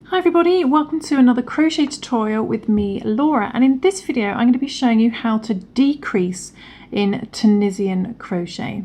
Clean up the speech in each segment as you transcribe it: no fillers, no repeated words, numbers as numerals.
Hi everybody, welcome to another crochet tutorial with me, Laura, and in this video I'm going to be showing you how to decrease in Tunisian crochet.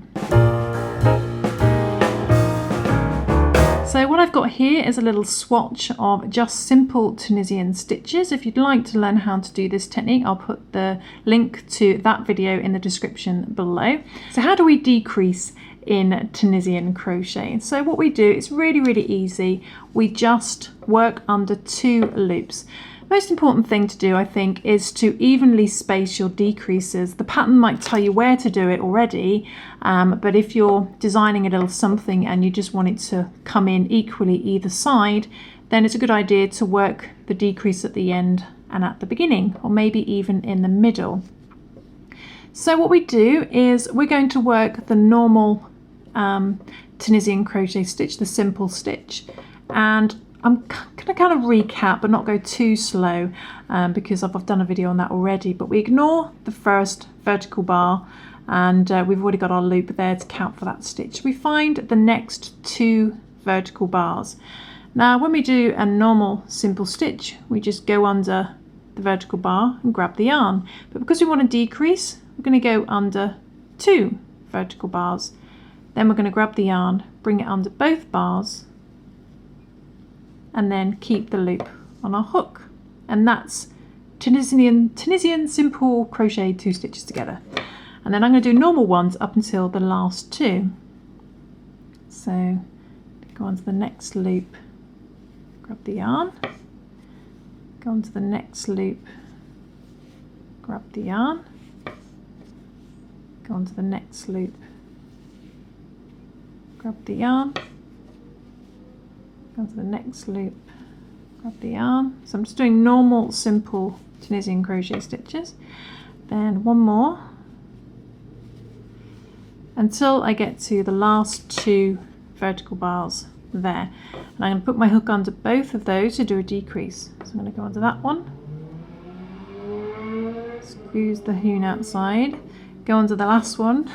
So what I've got here is a little swatch of just simple Tunisian stitches. If you'd like to learn how to do this technique, I'll put the link to that video in the description below. So how do we decrease in Tunisian crochet? So what we do is really easy. We just work under 2 loops. Most important thing to do, I think, is to evenly space your decreases. The pattern might tell you where to do it already, but if you're designing a little something and you just want it to come in equally either side, then it's a good idea to work the decrease at the end and at the beginning, or maybe even in the middle. So what we do is we're going to work the normal Tunisian crochet stitch, the simple stitch, and I'm going to kind of recap but not go too slow because I've done a video on that already. But we ignore the first vertical bar and we've already got our loop there to count for that stitch. We find the next 2 vertical bars. Now when we do a normal simple stitch, we just go under the vertical bar and grab the yarn, but because we want to decrease, we're going to go under 2 vertical bars. Then we're going to grab the yarn, bring it under both bars, and then keep the loop on our hook. And that's Tunisian simple crochet 2 stitches together. And then I'm going to do normal ones up until the last 2. So go on to the next loop, grab the yarn, go on to the next loop, grab the yarn, go on to the next loop, grab the yarn, go to the next loop, grab the yarn. So I'm just doing normal simple Tunisian crochet stitches, then one more until I get to the last 2 vertical bars there, and I'm going to put my hook under both of those to do a decrease. So I'm going to go onto that one, squeeze the hoon outside, go onto the last one,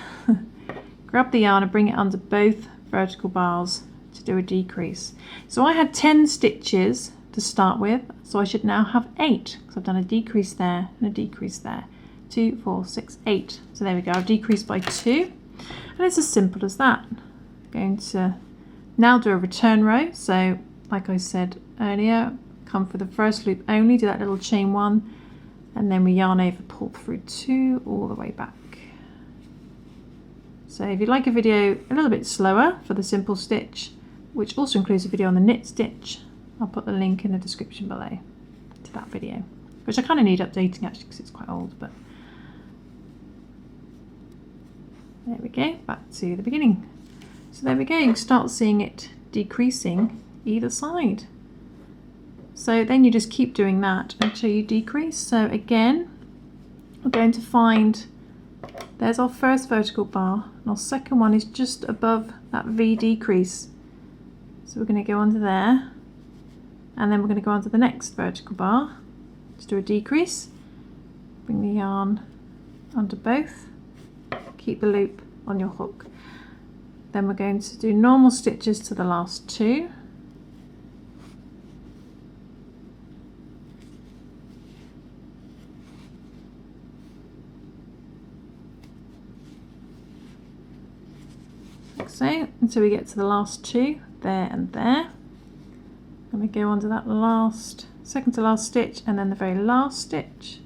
grab the yarn and bring it under both vertical bars to do a decrease. So I had 10 stitches to start with, so I should now have 8 because I've done a decrease there and a decrease there. 2, 4, 6, 8. So there we go, I've decreased by 2, and it's as simple as that. I'm going to now do a return row. So like I said earlier, come for the first loop only, do that little chain 1, and then we yarn over, pull through 2 all the way back. So if you'd like a video a little bit slower for the simple stitch, which also includes a video on the knit stitch, I'll put the link in the description below to that video, which I kind of need updating actually because it's quite old, but there we go, back to the beginning. So there we go, you can start seeing it decreasing either side. So then you just keep doing that until you decrease. So again, we're going to find, there's our first vertical bar, and our second one is just above that V decrease. So we're going to go under there, and then we're going to go onto the next vertical bar to do a decrease. Bring the yarn under both, keep the loop on your hook. Then we're going to do normal stitches to the last 2. Like so, until we get to the last 2 there and there. And we go onto that last, second to last stitch, and then the very last stitch.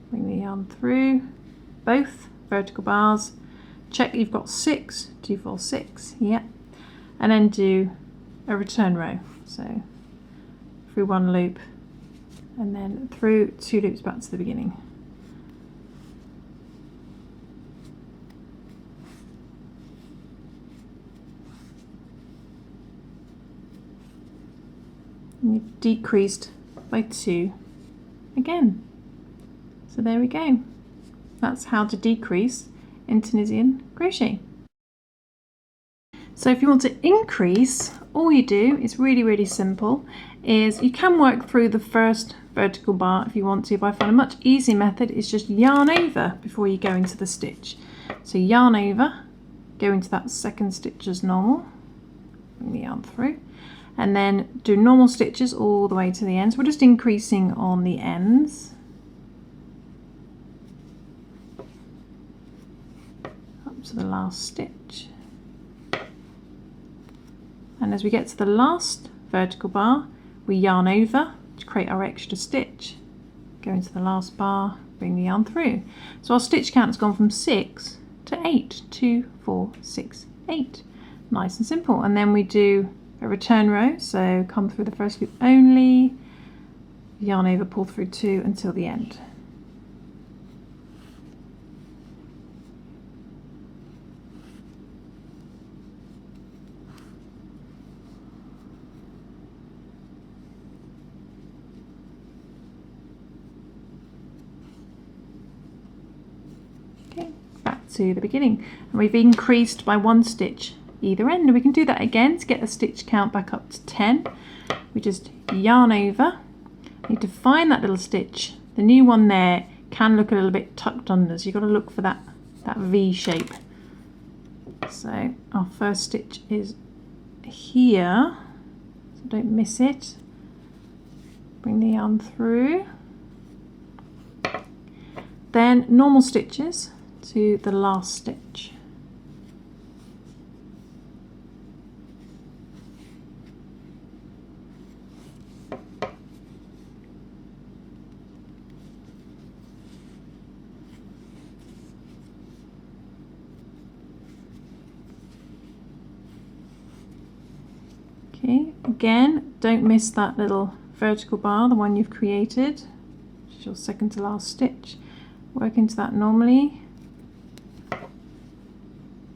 Bring the yarn through both vertical bars, check you've got 6, 2, 4, 6, yeah, and then do a return row. So through 1 loop and then through 2 loops back to the beginning. And you've decreased by 2 again. So there we go. That's how to decrease in Tunisian crochet. So if you want to increase, all you do is really simple, is you can work through the first vertical bar if you want to, but I find a much easier method is just yarn over before you go into the stitch. So yarn over, go into that second stitch as normal, bring the yarn through, and then do normal stitches all the way to the end. So we're just increasing on the ends. Up to the last stitch. And as we get to the last vertical bar, we yarn over to create our extra stitch. Go into the last bar, bring the yarn through. So our stitch count has gone from 6 to 8. 2, 4, 6, 8. Nice and simple. And then we do a return row, so come through the first loop only, yarn over, pull through 2 until the end. Okay, back to the beginning, and we've increased by 1 stitch either end, and we can do that again to get the stitch count back up to 10. We just yarn over, need to find that little stitch. The new one there can look a little bit tucked under, so you've got to look for that V shape. So our first stitch is here, so don't miss it. Bring the yarn through, then normal stitches to the last stitch. Okay, again, don't miss that little vertical bar, the one you've created, which is your second to last stitch. Work into that normally.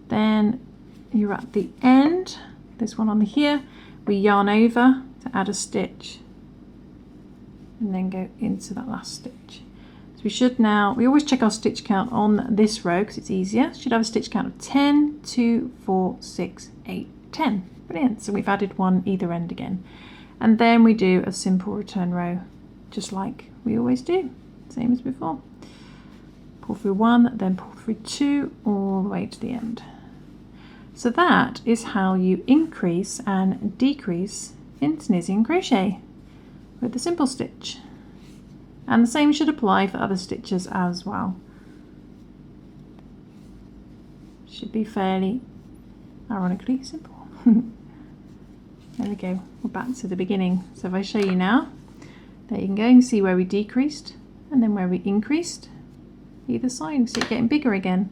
Then you're at the end, this one on here, we yarn over to add a stitch and then go into that last stitch. So we should now, we always check our stitch count on this row because it's easier. Should have a stitch count of 10, 2, 4, 6, 8, 10. Brilliant, so we've added one either end again. And then we do a simple return row, just like we always do, same as before. Pull through 1, then pull through 2, all the way to the end. So that is how you increase and decrease in Tunisian crochet with the simple stitch. And the same should apply for other stitches as well. Should be fairly, ironically, simple. There we go, we're back to the beginning. So if I show you now, there you can go and see where we decreased and then where we increased either side, so it's getting bigger again.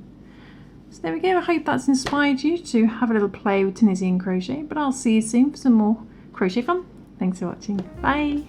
So there we go, I hope that's inspired you to have a little play with Tunisian crochet, but I'll see you soon for some more crochet fun. Thanks for watching, bye.